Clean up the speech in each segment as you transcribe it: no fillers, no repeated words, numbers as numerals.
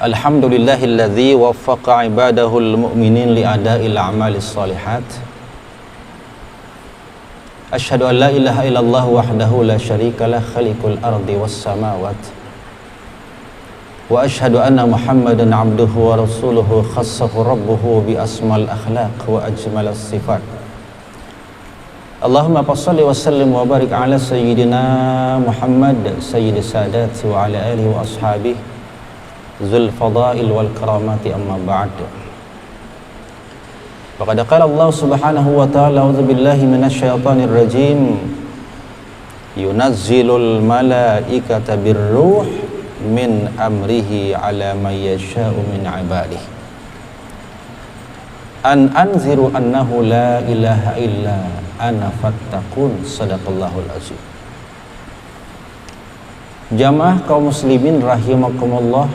Alhamdulillahilladzi waffaqa ibadahul mu'minin li'ada'il a'malis salihat. Asyhadu an la ilaha illallah wahdahu la syarikalah khaliqul ardi was samawat. Wa asyhadu anna Muhammadan abduhu wa rasuluhu khassahu rabbuhu bi asmal akhlaq wa ajmalas sifat. Allahumma salli wa sallim wa barik ala sayyidina Muhammad sayyidis sadat wa ala alihi wa ashabihi zul fadail wal karamati amma ba'd. Faqad qala Allah subhanahu wa ta'ala a'udzu billahi minasy syaithanir rajim yunazzilul malaikata birruh min amrihi ala may yasha'u min ibadihi an anziru annahu la ilaha illa ana fattaqun. Sadaqallahul azim. Jamaah kaum muslimin rahimakumullah,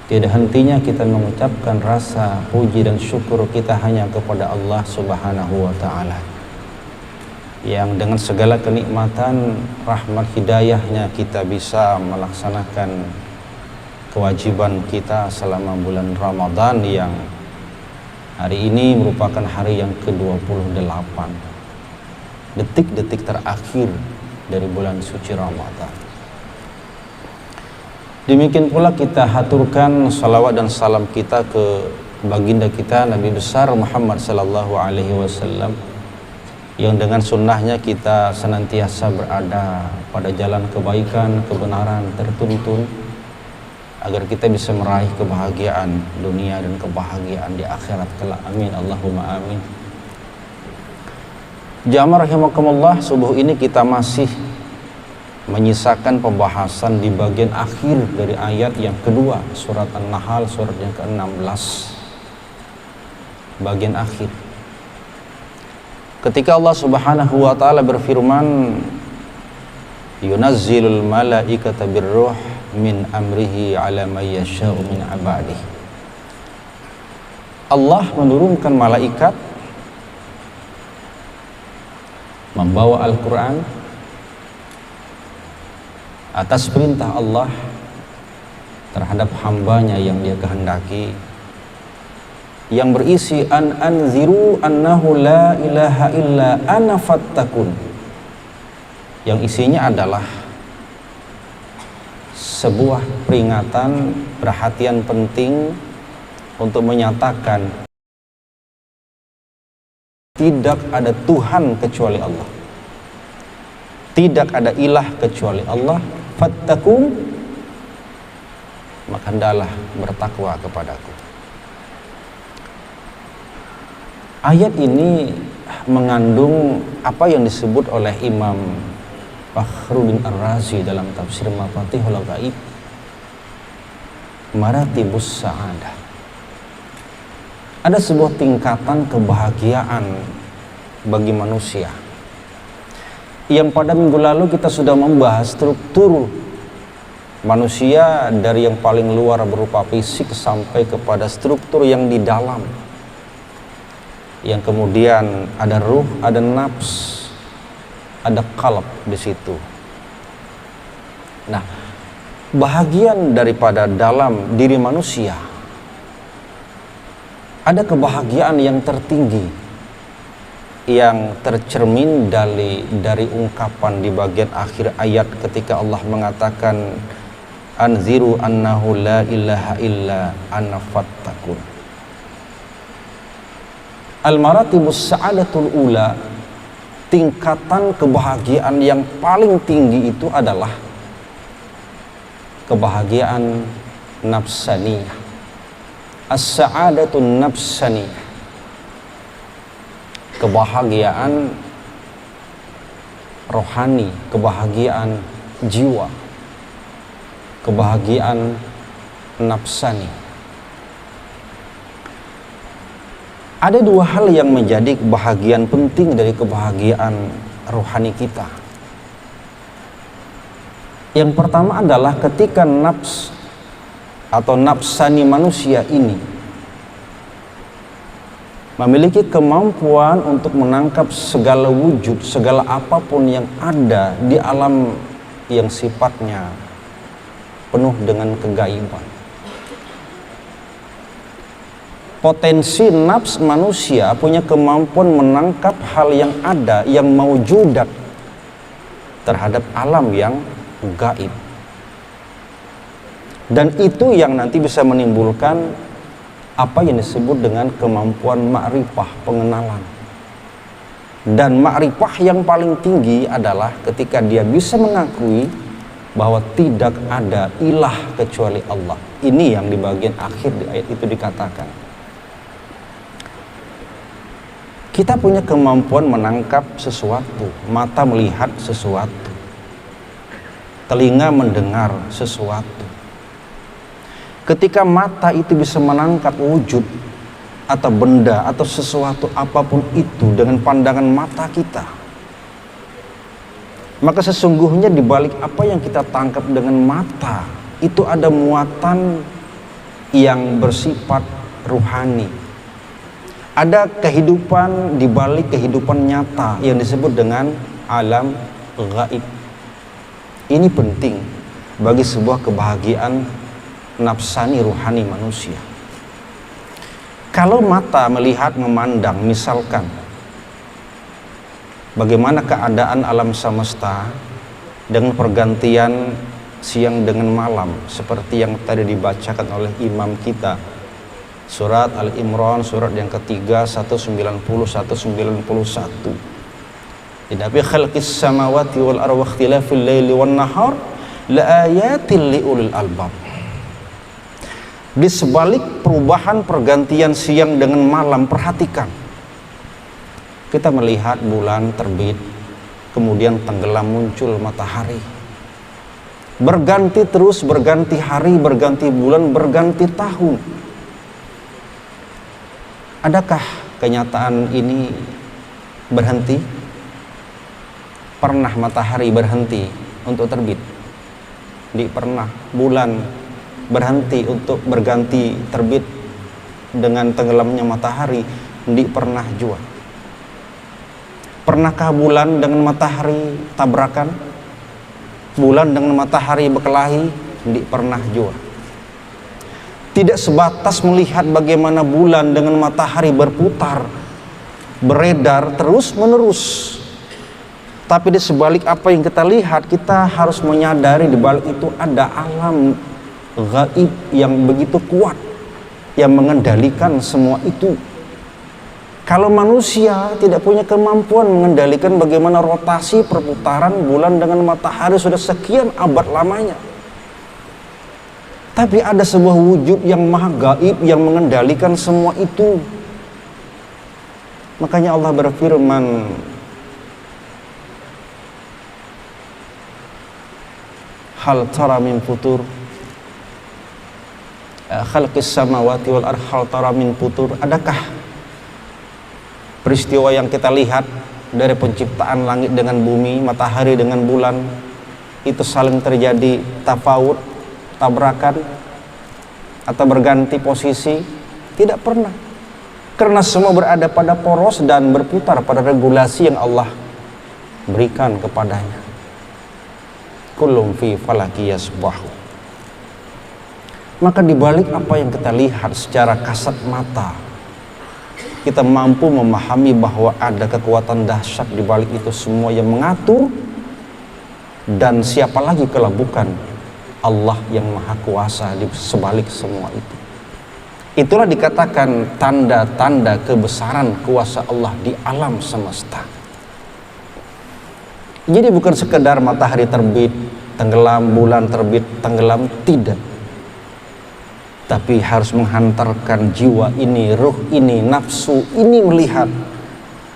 tidak hentinya kita mengucapkan rasa puji dan syukur kita hanya kepada Allah subhanahu wa ta'ala, yang dengan segala kenikmatan rahmat hidayahnya kita bisa melaksanakan kewajiban kita selama bulan Ramadan, yang hari ini merupakan hari yang ke-28, detik-detik terakhir dari bulan suci Ramadan. Demikian pula kita haturkan salawat dan salam kita ke baginda kita Nabi besar Muhammad sallallahu alaihi wasallam, yang dengan sunnahnya kita senantiasa berada pada jalan kebaikan, kebenaran tertuntun, agar kita bisa meraih kebahagiaan dunia dan kebahagiaan di akhirat kelak. Amin Allahumma amin. Jamaah rahimakumullah, subuh ini kita masih menyisakan pembahasan di bagian akhir dari ayat yang kedua surat An-Nahl, surat yang ke-16, bagian akhir, ketika Allah subhanahu wa ta'ala berfirman yunazzilul malaikata birruh min amrihi ala may yasha'u min ibadihi. Allah menurunkan malaikat membawa Al-Quran atas perintah Allah terhadap hambanya yang dia kehendaki, yang berisi an anziru annahu la ilaha illa ana fattakun, yang isinya adalah sebuah peringatan, perhatian penting untuk menyatakan tidak ada Tuhan kecuali Allah, tidak ada ilah kecuali Allah. Fattakum, maka hendaklah bertakwa kepadaku. Ayat ini mengandung apa yang disebut oleh Imam Fakhruddin Ar-Razi dalam tafsir Mafatihul Ghaib, maratibus sa'adah. Ada sebuah tingkatan kebahagiaan bagi manusia, yang pada minggu lalu kita sudah membahas struktur manusia dari yang paling luar berupa fisik sampai kepada struktur yang di dalam, yang kemudian ada ruh, ada nafs, ada qalb di situ. Nah, bahagian daripada dalam diri manusia, ada kebahagiaan yang tertinggi yang tercermin dari ungkapan di bagian akhir ayat ketika Allah mengatakan anziru annahu la ilaha illa ana fattakun. Al-maratibus sa'adatul ula, tingkatan kebahagiaan yang paling tinggi itu adalah kebahagiaan nafsaniyah, as-sa'adatun nafsaniyah, kebahagiaan rohani, kebahagiaan jiwa, kebahagiaan nafsani. Ada dua hal yang menjadi bahagian penting dari kebahagiaan rohani kita. Yang pertama adalah ketika nafs atau nafsani manusia ini memiliki kemampuan untuk menangkap segala wujud, segala apapun yang ada di alam yang sifatnya penuh dengan kegaiban. Potensi nafs manusia punya kemampuan menangkap hal yang ada, yang maujudat terhadap alam yang gaib. Dan itu yang nanti bisa menimbulkan apa yang disebut dengan kemampuan ma'rifah, pengenalan. Dan ma'rifah yang paling tinggi adalah ketika dia bisa mengakui bahwa tidak ada ilah kecuali Allah. Ini yang di bagian akhir di ayat itu dikatakan. Kita punya kemampuan menangkap sesuatu, mata melihat sesuatu, telinga mendengar sesuatu. Ketika mata itu bisa menangkap wujud atau benda atau sesuatu apapun itu dengan pandangan mata kita, maka sesungguhnya di balik apa yang kita tangkap dengan mata itu ada muatan yang bersifat ruhani. Ada kehidupan di balik kehidupan nyata yang disebut dengan alam gaib. Ini penting bagi sebuah kebahagiaan nafsani ruhani manusia. Kalau mata melihat, memandang, misalkan bagaimana keadaan alam semesta dengan pergantian siang dengan malam, seperti yang tadi dibacakan oleh imam kita, surat Al-Imran, surat yang ketiga 190-191. Inna fi khalqis samawati wal ardi wa ikhtilafil laili wan nahar la ayatin liulil albab. Di sebalik perubahan pergantian siang dengan malam, perhatikan. Kita melihat bulan terbit, kemudian tenggelam, muncul matahari. Berganti terus, berganti hari, berganti bulan, berganti tahun. Adakah kenyataan ini berhenti? Pernah matahari berhenti untuk terbit? Tidak pernah. Bulan berhenti untuk berganti terbit dengan tenggelamnya matahari? Tidak pernah juga. Pernahkah bulan dengan matahari tabrakan? Bulan dengan matahari berkelahi? Tidak pernah juga. Tidak sebatas melihat bagaimana bulan dengan matahari berputar, beredar terus menerus, tapi di sebalik apa yang kita lihat, kita harus menyadari di balik itu ada alam gaib yang begitu kuat yang mengendalikan semua itu. Kalau manusia tidak punya kemampuan mengendalikan bagaimana rotasi perputaran bulan dengan matahari sudah sekian abad lamanya, tapi ada sebuah wujud yang maha gaib yang mengendalikan semua itu. Makanya Allah berfirman, hal tara min futur, khalqis samawati wal ardi hal tara min futur. Adakah peristiwa yang kita lihat dari penciptaan langit dengan bumi, matahari dengan bulan itu saling terjadi tafawut, tabrakan atau berganti posisi? Tidak pernah, karena semua berada pada poros dan berputar pada regulasi yang Allah berikan kepadanya. Kullum fi falaki yasbahu. Maka dibalik apa yang kita lihat secara kasat mata, kita mampu memahami bahwa ada kekuatan dahsyat di balik itu semua yang mengatur, dan siapa lagi kalau bukan Allah yang maha kuasa di sebalik semua itu. Itulah dikatakan tanda-tanda kebesaran kuasa Allah di alam semesta. Jadi bukan sekedar matahari terbit, tenggelam, bulan terbit, tenggelam, tidak. Tapi harus menghantarkan jiwa ini, ruh ini, nafsu ini melihat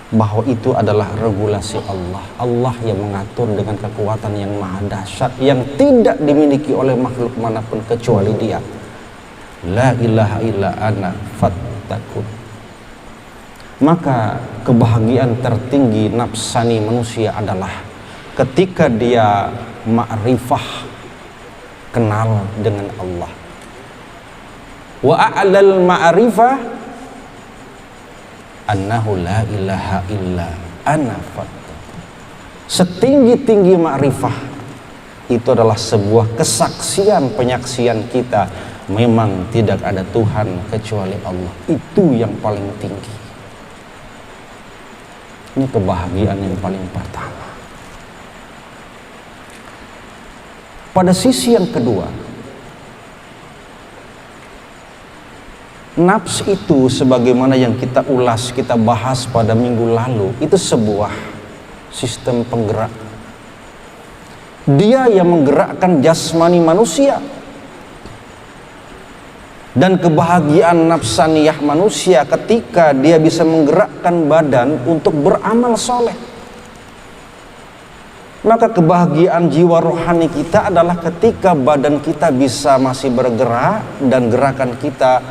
bahwa itu adalah regulasi Allah. Allah yang mengatur dengan kekuatan yang maha dahsyat yang tidak dimiliki oleh makhluk manapun kecuali Dia. La ilaha illa ana fattakun. Maka kebahagiaan tertinggi nafsani manusia adalah ketika dia ma'rifah, kenal dengan Allah. Wa a'lal ma'rifah annahu la ilaha illa ana fattakun. Setinggi-tinggi ma'rifah itu adalah sebuah kesaksian, penyaksian kita memang tidak ada Tuhan kecuali Allah. Itu yang paling tinggi. Ini kebahagiaan yang paling pertama. Pada sisi yang kedua, nafs itu sebagaimana yang kita ulas, kita bahas pada minggu lalu, itu sebuah sistem penggerak. Dia yang menggerakkan jasmani manusia. Dan kebahagiaan nafsaniyah manusia ketika dia bisa menggerakkan badan untuk beramal soleh. Maka kebahagiaan jiwa rohani kita adalah ketika badan kita bisa masih bergerak dan gerakan kita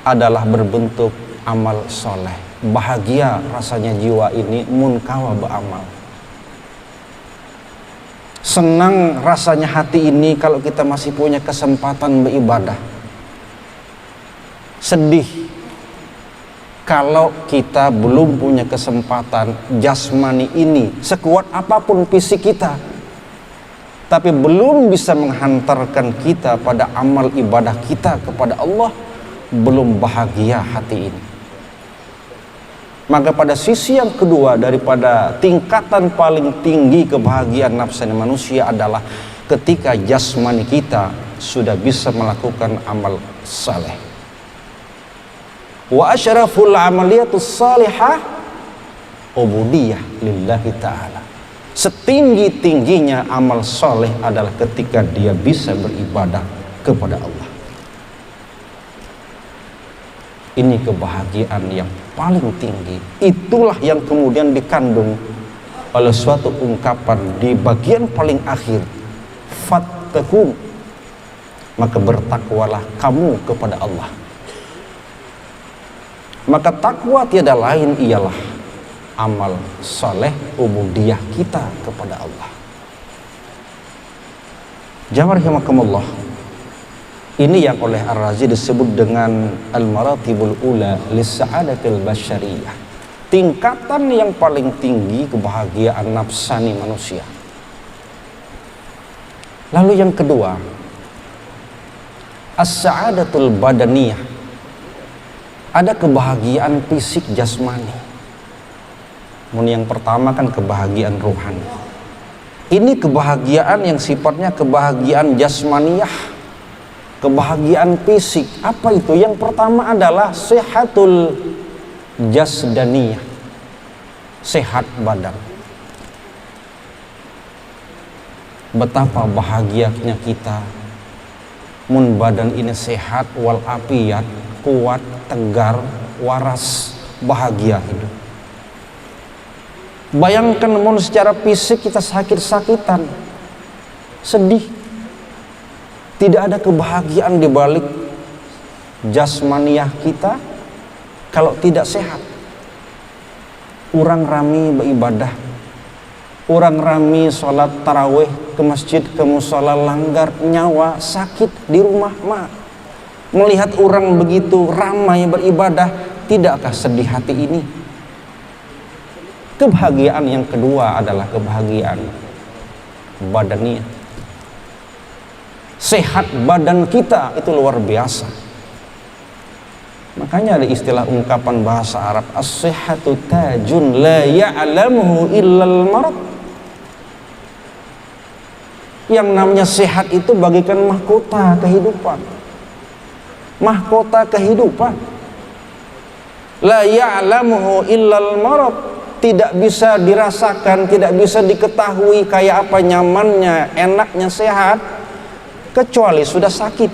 adalah berbentuk amal soleh. Bahagia rasanya jiwa ini munkawa beramal. Senang rasanya hati ini kalau kita masih punya kesempatan beribadah. Sedih kalau kita belum punya kesempatan jasmani ini, sekuat apapun fisik kita, tapi belum bisa menghantarkan kita pada amal ibadah kita kepada Allah, belum bahagia hati ini. Maka pada sisi yang kedua daripada tingkatan paling tinggi kebahagiaan nafsani manusia adalah ketika jasmani kita sudah bisa melakukan amal saleh. Wa asyraful amaliyatus salihah ubudiyah lillahi ta'ala. Setinggi-tingginya amal soleh adalah ketika dia bisa beribadah kepada Allah. Ini kebahagiaan yang paling tinggi. Itulah yang kemudian dikandung oleh suatu ungkapan di bagian paling akhir, fattaqu, maka bertakwalah kamu kepada Allah. Maka takwa tiada lain ialah amal soleh ubudiyah kita kepada Allah. Jamaah rahimakumullah, ini yang oleh Ar-Razi disebut dengan al-maratibul ula lis-sa'adatil basyariyah, tingkatan yang paling tinggi kebahagiaan nafsani manusia. Lalu yang kedua, as-sa'adatul badaniyah, ada kebahagiaan fisik jasmani. Yang pertama kan kebahagiaan rohani. Ini kebahagiaan yang sifatnya kebahagiaan jasmaniyah, kebahagiaan fisik. Apa itu? Yang pertama adalah sehatul jasdaniyah, sehat badan. Betapa bahagianya kita mun badan ini sehat wal afiyat, kuat, tegar, waras, bahagia hidup. Bayangkan mun secara fisik kita sakit-sakitan, sedih, tidak ada kebahagiaan di balik jasmaniyah kita kalau tidak sehat. Orang rami beribadah, orang rami sholat tarawih ke masjid, ke musola, langgar nyawa, sakit di rumah mah. Melihat orang begitu ramai beribadah, tidakkah sedih hati ini? Kebahagiaan yang kedua adalah kebahagiaan badannya. Sehat badan kita itu luar biasa. Makanya ada istilah ungkapan bahasa Arab, as-sihhatu tajun la ya'lamuhu illal marad. Yang namanya sehat itu bagikan mahkota kehidupan. Mahkota kehidupan. La ya'lamuhu illal marad. Tidak bisa dirasakan, tidak bisa diketahui kayak apa nyamannya, enaknya sehat kecuali sudah sakit.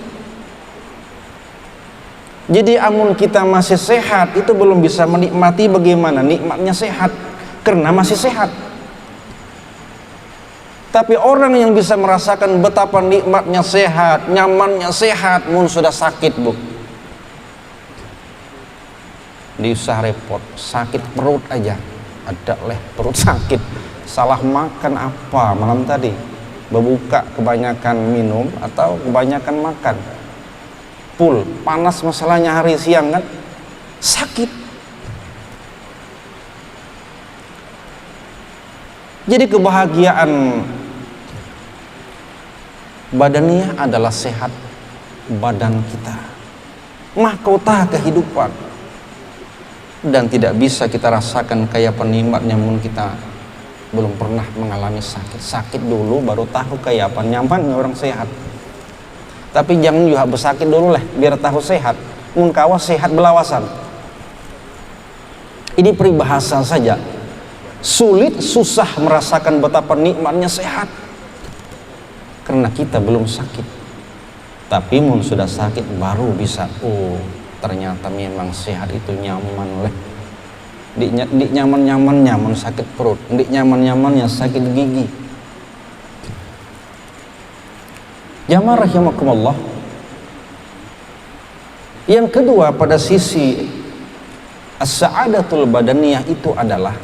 Jadi amun kita masih sehat itu belum bisa menikmati bagaimana nikmatnya sehat karena masih sehat. Tapi orang yang bisa merasakan betapa nikmatnya sehat, nyamannya sehat, mun sudah sakit, Bu. Diusah repot, sakit perut aja. Ada perut sakit, salah makan apa malam tadi, berbuka kebanyakan minum atau kebanyakan makan, full panas masalahnya hari siang kan, sakit. Jadi kebahagiaan Badaniyah adalah sehat badan kita, mahkota kehidupan, dan tidak bisa kita rasakan kayak penikmatnya namun kita belum pernah mengalami sakit dulu baru tahu kayak apa nyamannya orang sehat. Tapi jangan juga bersakit dulu lah biar tahu sehat, mun kawas sehat belawasan. Ini peribahasa saja, sulit susah merasakan betapa nikmatnya sehat karena kita belum sakit. Tapi mun sudah sakit baru bisa, oh ternyata memang sehat itu nyaman leh. Di nyaman sakit perut, di nyaman-nyamannya sakit gigi. Jamaah rahimakumullah. Yang kedua pada sisi as-sa'adatul badaniyah itu adalah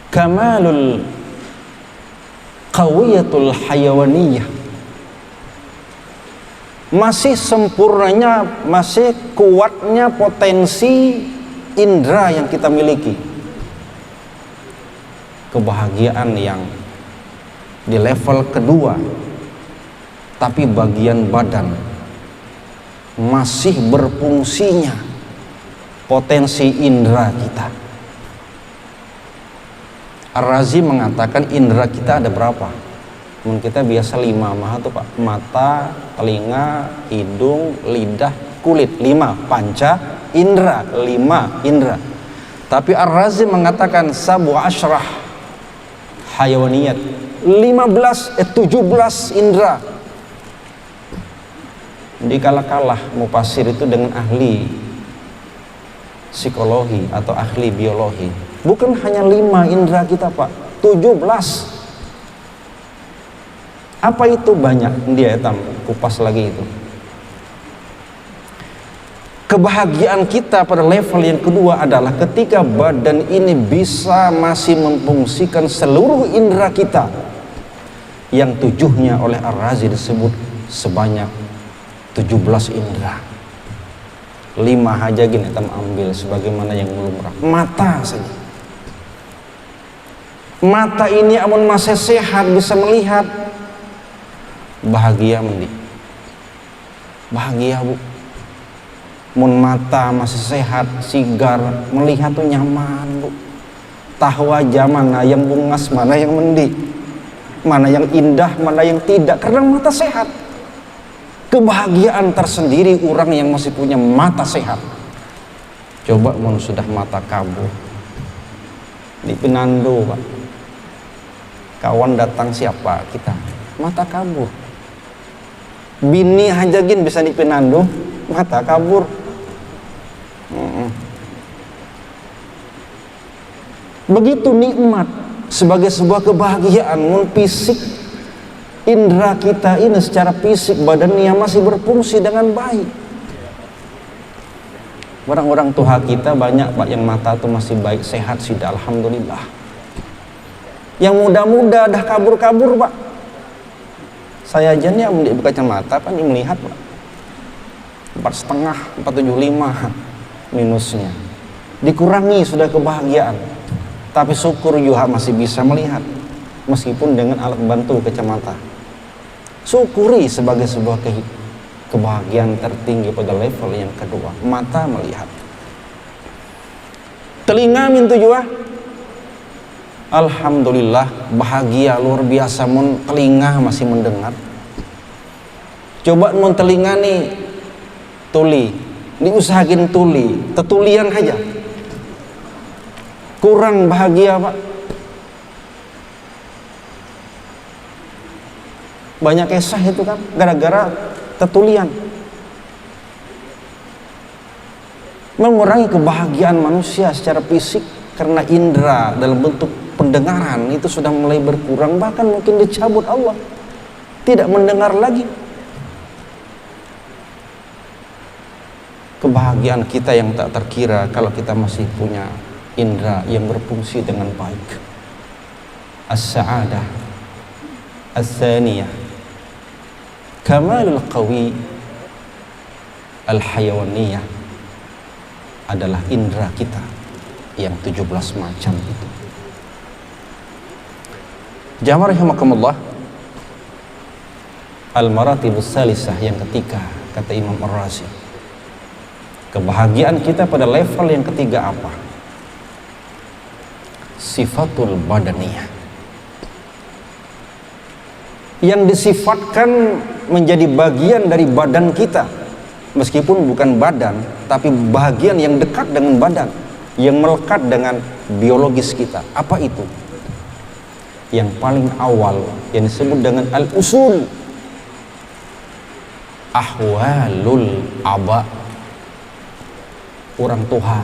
kamalul qawiyatul hayawaniyah. Masih sempurnanya, masih kuatnya potensi indera yang kita miliki. Kebahagiaan yang di level kedua, tapi bagian badan masih berfungsinya potensi indera kita. Ar-Razi mengatakan indera kita ada berapa? Kita biasa 5 mah tuh Pak, mata, telinga, hidung, lidah, kulit, 5 panca indera, 5 indera. Tapi Ar-Razi mengatakan sabu asyrah hayawaniyat, 17 indera. Dikalah-kalah mufasir itu dengan ahli psikologi atau ahli biologi. Bukan hanya 5 indera kita Pak, 17. Apa itu banyak? Dia hitam kupas lagi itu. Kebahagiaan kita pada level yang kedua adalah ketika badan ini bisa masih memfungsikan seluruh indera kita, yang 7-nya oleh Ar-Razi disebut sebanyak 17 indera. 5 aja gini hitam ambil sebagaimana yang lumrah. Mata saja. Mata ini amun masih sehat bisa melihat, bahagia mendi, bahagia Bu. Mun mata masih sehat sigar melihat tuh nyaman Bu. Tahu aja mana yang bungas, mana yang mendi, mana yang indah, mana yang tidak, karena mata sehat. Kebahagiaan tersendiri orang yang masih punya mata sehat. Coba mun sudah mata kabur di Pinando Pak, kawan datang siapa kita, mata kabur. Bini hajagin bisa di Pinando, mata kabur. Begitu nikmat sebagai sebuah kebahagiaan. Mun fisik indera kita ini secara fisik badannya masih berfungsi dengan baik. Orang-orang tua kita banyak Pak yang mata tuh masih baik sehat sudah, alhamdulillah. Yang muda-muda dah kabur-kabur Pak. Saya aja nih yang berkacamata kan melihat Pak, 4,5, 4,75 minusnya. Dikurangi sudah kebahagiaan. Tapi syukur juga masih bisa melihat meskipun dengan alat bantu kacamata. Syukuri sebagai sebuah kebahagiaan tertinggi pada level yang kedua, mata melihat. Telinga mintu juga, alhamdulillah bahagia luar biasa mun telinga masih mendengar. Coba mun telinga nih tuli, diusahakin tuli, tetulian aja. Kurang bahagia Pak. Banyak kisah itu kan gara-gara tetulian. Mengurangi kebahagiaan manusia secara fisik karena indera dalam bentuk pendengaran itu sudah mulai berkurang, bahkan mungkin dicabut Allah, tidak mendengar lagi. Kebahagiaan kita yang tak terkira kalau kita masih punya indera yang berfungsi dengan baik. As-sa'adah as-saniyah kamalul qawi al-hayawaniyah adalah indera kita yang 17 macam itu. Jamaah rahimakumullah, al-maratibus salisah, yang ketiga, kata Imam Ar-Razi. Kebahagiaan kita pada level yang ketiga apa? Sifatul badaniyah, yang disifatkan menjadi bagian dari badan kita, meskipun bukan badan, tapi bagian yang dekat dengan badan, yang melekat dengan biologis kita. Apa itu? Yang paling awal yang disebut dengan al-usul, ahwalul aba, orang tua.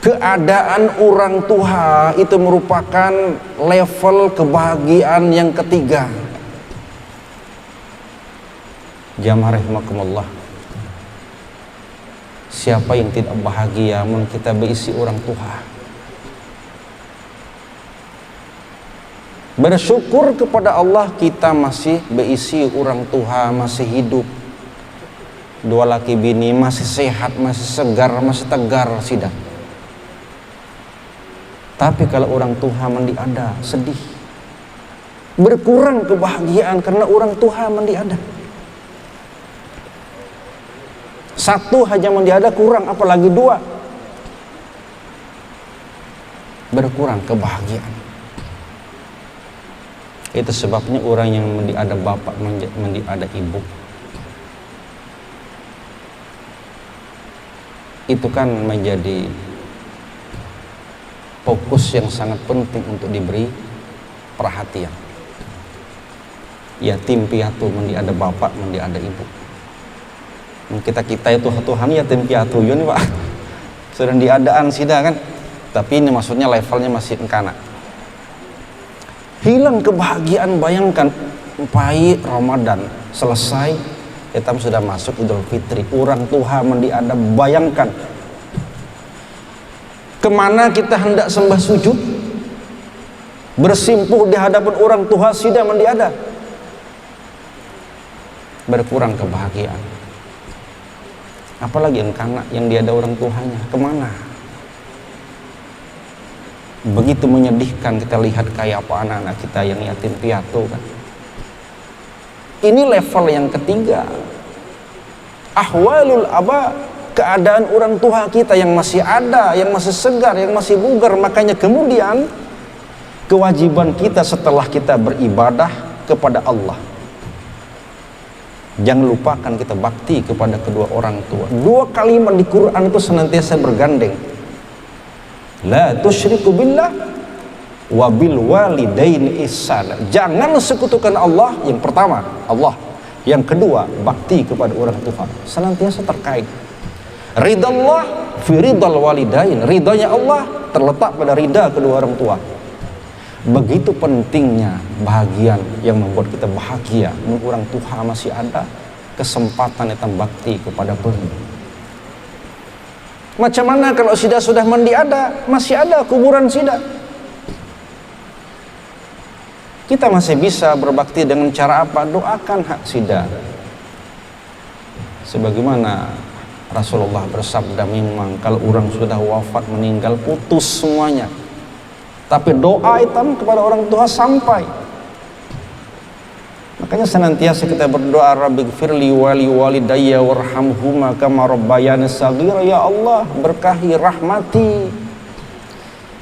Keadaan orang tua itu merupakan level kebahagiaan yang ketiga. Jamaah rahimakumullah, siapa yang tidak bahagia mun kita berisi orang tua? Bersyukur kepada Allah kita masih berisi orang tua, masih hidup, dua laki bini, masih sehat, masih segar, masih tegar sidak. Tapi kalau orang tua mandi ada, sedih, berkurang kebahagiaan karena orang tua mandi ada. Satu aja mandi ada kurang, apalagi dua, berkurang kebahagiaan. Itu sebabnya orang yang mandi ada bapak, mandi ada ibu, itu kan menjadi fokus yang sangat penting untuk diberi perhatian. Yatim piatu mandi ada bapak, mandi ada ibu. Kita itu Tuhan yatim piatu ini Pak, sedang diadaan sida kan, tapi ini maksudnya levelnya masih engkana. Hilang kebahagiaan, bayangkan pai Ramadan selesai, kita sudah masuk Idul Fitri, orang tua mandi ada, bayangkan kemana kita hendak sembah sujud, bersimpuh di hadapan orang tua sida mandi ada, berkurang kebahagiaan. Apalagi engkana yang dia ada orang tuanya, kemana? Begitu menyedihkan kita lihat kayak apa anak-anak kita yang yatim piatu kan. Ini level yang ketiga, ahwalul aba, keadaan orang tua kita yang masih ada, yang masih segar, yang masih bugar. Makanya kemudian kewajiban kita setelah kita beribadah kepada Allah, jangan lupakan kita bakti kepada kedua orang tua. Dua kalimat di Quran itu senantiasa bergandeng, la tusyriku billah wa bil walidaini ihsana. Jangan sekutukan Allah, yang pertama Allah, yang kedua bakti kepada orang tua, senantiasa terkait. Ridallah fi ridal walidain, ridanya Allah terletak pada ridha kedua orang tua. Begitu pentingnya bahagian yang membuat kita bahagia. Orang tua masih ada kesempatan kita bakti kepada beliau. Macam mana kalau sudah mandi ada, masih ada kuburan sida, kita masih bisa berbakti dengan cara apa? Doakan hak sida. Sebagaimana Rasulullah bersabda, memang kalau orang sudah wafat meninggal putus semuanya, tapi doa hitam kepada orang tua sampai. Makanya senantiasa kita berdoa, Rabbighfirli wali walidayya warhamhuma kama rabbayani shaghira. Ya Allah, berkahi, rahmati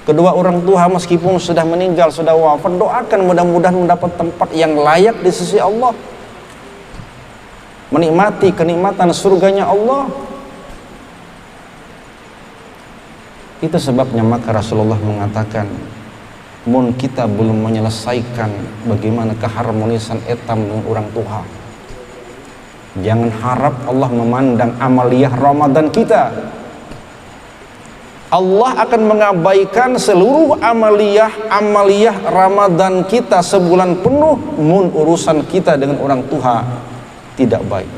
kedua orang tua meskipun sudah meninggal, sudah wafat. Doakan mudah-mudahan mendapat tempat yang layak di sisi Allah, menikmati kenikmatan surganya Allah. Itu sebabnya maka Rasulullah mengatakan, mun kita belum menyelesaikan bagaimana keharmonisan etam dengan orang tua, jangan harap Allah memandang amaliyah Ramadan kita. Allah akan mengabaikan seluruh amaliyah Ramadan kita sebulan penuh mun urusan kita dengan orang tua tidak baik.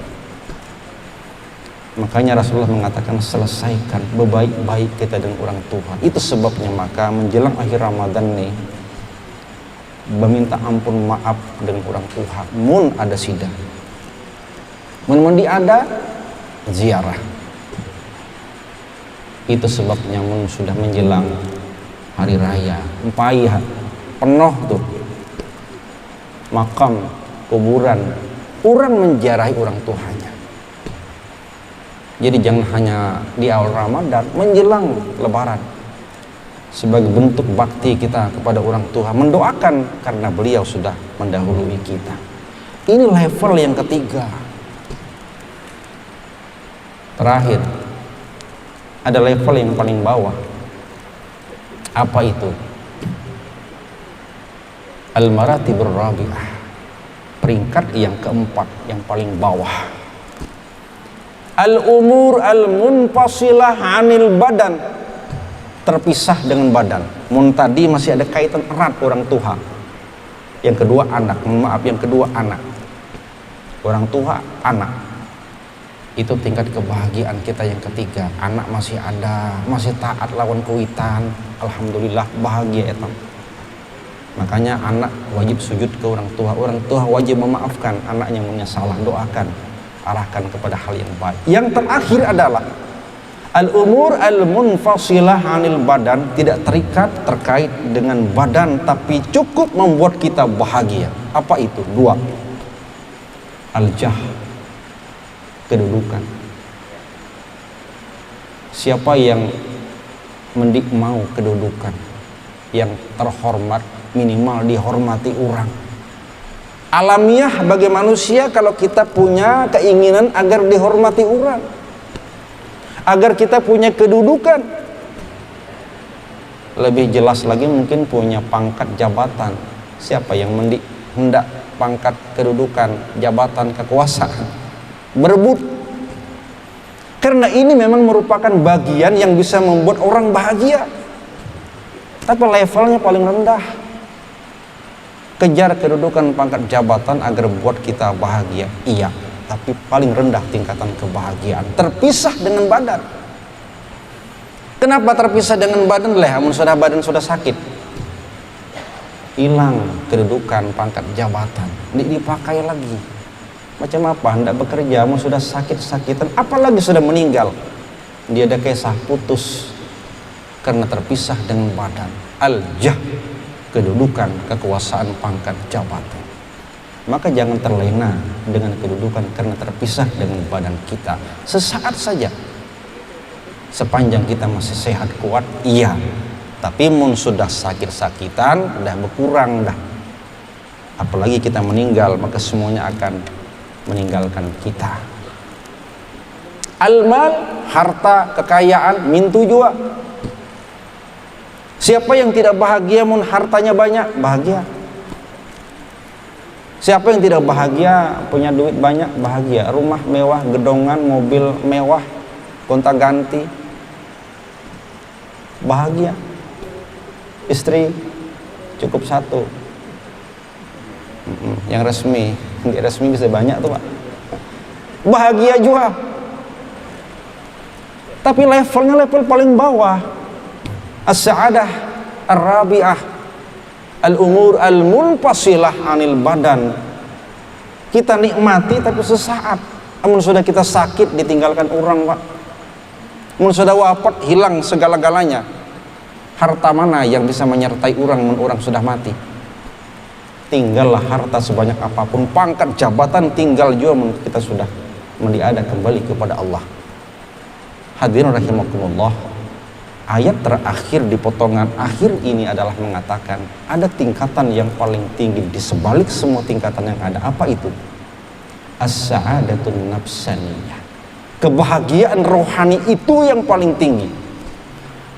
Makanya Rasulullah mengatakan, selesaikan bebaik-baik kita dengan orang tua. Itu sebabnya maka menjelang akhir Ramadan nih, meminta ampun maaf dengan orang tua. Mun ada sida, mun mandi ada ziarah. Itu sebabnya mun sudah menjelang hari raya, empai penuh tuh makam kuburan, orang menziarahi orang tuanya. Jadi jangan hanya di awal Ramadan, menjelang Lebaran, sebagai bentuk bakti kita kepada orang tua, mendoakan karena beliau sudah mendahului kita. Ini level yang ketiga. Terakhir, ada level yang paling bawah. Apa itu? Al-maratibur rabi'ah, peringkat yang keempat, yang paling bawah. Al-umur al-munfasilah anil badan, terpisah dengan badan. Mun tadi masih ada kaitan erat orang tua. Yang kedua anak, yang kedua anak. Orang tua, anak. Itu tingkat kebahagiaan kita yang ketiga. Anak masih ada, masih taat lawan kuitan. Alhamdulillah bahagia eta. Makanya anak wajib sujud ke orang tua wajib memaafkan anaknya punya salah, doakan, arahkan kepada hal yang baik. Yang terakhir adalah al-umur al-munfasilah anil badan, tidak terikat terkait dengan badan tapi cukup membuat kita bahagia. Apa itu? Dua. Al-jah, kedudukan. Siapa yang mau kedudukan, yang terhormat, minimal dihormati orang. Alamiah bagi manusia kalau kita punya keinginan agar dihormati orang, agar kita punya kedudukan. Lebih jelas lagi mungkin punya pangkat jabatan. Siapa yang hendak pangkat kedudukan, jabatan, kekuasaan, berebut. Karena ini memang merupakan bagian yang bisa membuat orang bahagia, tapi levelnya paling rendah. Kejar kedudukan, pangkat, jabatan agar buat kita bahagia, iya, tapi paling rendah tingkatan kebahagiaan, terpisah dengan badan. Kenapa terpisah dengan badan? Badan sudah sakit, hilang kedudukan, pangkat, jabatan, dipakai lagi. Macam apa? Hendak bekerja, sudah sakit-sakitan, apalagi sudah meninggal, dia ada kisah putus karena terpisah dengan badan. Al-jah, kedudukan, kekuasaan, pangkat, jabatan. Maka jangan terlena dengan kedudukan karena terpisah dengan badan kita. Sesaat saja, sepanjang kita masih sehat kuat, iya. Tapi mun sudah sakit-sakitan, dah berkurang dah. Apalagi kita meninggal, maka semuanya akan meninggalkan kita. Al-mal, harta, kekayaan, min tujuan. Siapa yang tidak bahagia mun hartanya banyak? Bahagia. Siapa yang tidak bahagia punya duit banyak? Bahagia. Rumah mewah, gedongan, mobil mewah, gonta ganti, bahagia. Istri cukup satu, yang resmi. Yang resmi bisa banyak tuh Pak, bahagia juga. Tapi levelnya level paling bawah. As-sa'adah ar-rabi'ah, al-umur al-munfasilah anil badan. Kita nikmati tapi sesaat. Namun sudah kita sakit ditinggalkan orang Pak, namun sudah wafat hilang segala-galanya. Harta mana yang bisa menyertai orang namun orang sudah mati? Tinggallah harta sebanyak apapun, pangkat, jabatan tinggal juga namun kita sudah meniada kembali kepada Allah. Hadirin rahimakumullah. Ayat terakhir di potongan akhir ini adalah mengatakan ada tingkatan yang paling tinggi di sebalik semua tingkatan yang ada. Apa itu? As-sa'adatun nafsaniyah, kebahagiaan rohani itu yang paling tinggi,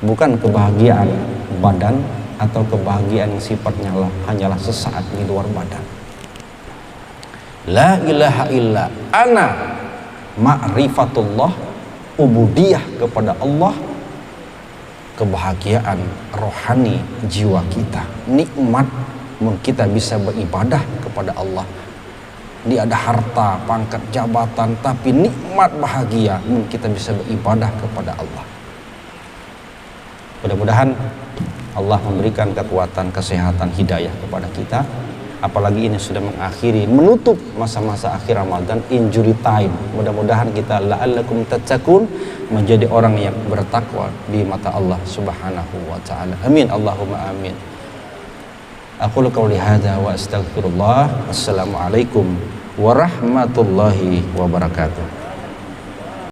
bukan kebahagiaan badan atau kebahagiaan yang sifatnya hanyalah sesaat di luar badan. La ilaha illa ana, ma'rifatullah, ubudiyah kepada Allah, kebahagiaan rohani jiwa kita, nikmat kita bisa beribadah kepada Allah. Dia ada harta, pangkat, jabatan, tapi nikmat bahagia kita bisa beribadah kepada Allah. Mudah-mudahan Allah memberikan kekuatan, kesehatan, hidayah kepada kita. Apalagi ini sudah mengakhiri, menutup masa-masa akhir Ramadan, injury time. Mudah-mudahan kita la'allakum tattaqun, menjadi orang yang bertakwa di mata Allah Subhanahu wa ta'ala. Amin, Allahumma amin. Aqulu qouli hadza wa astaghfirullah. Assalamualaikum warahmatullahi wabarakatuh.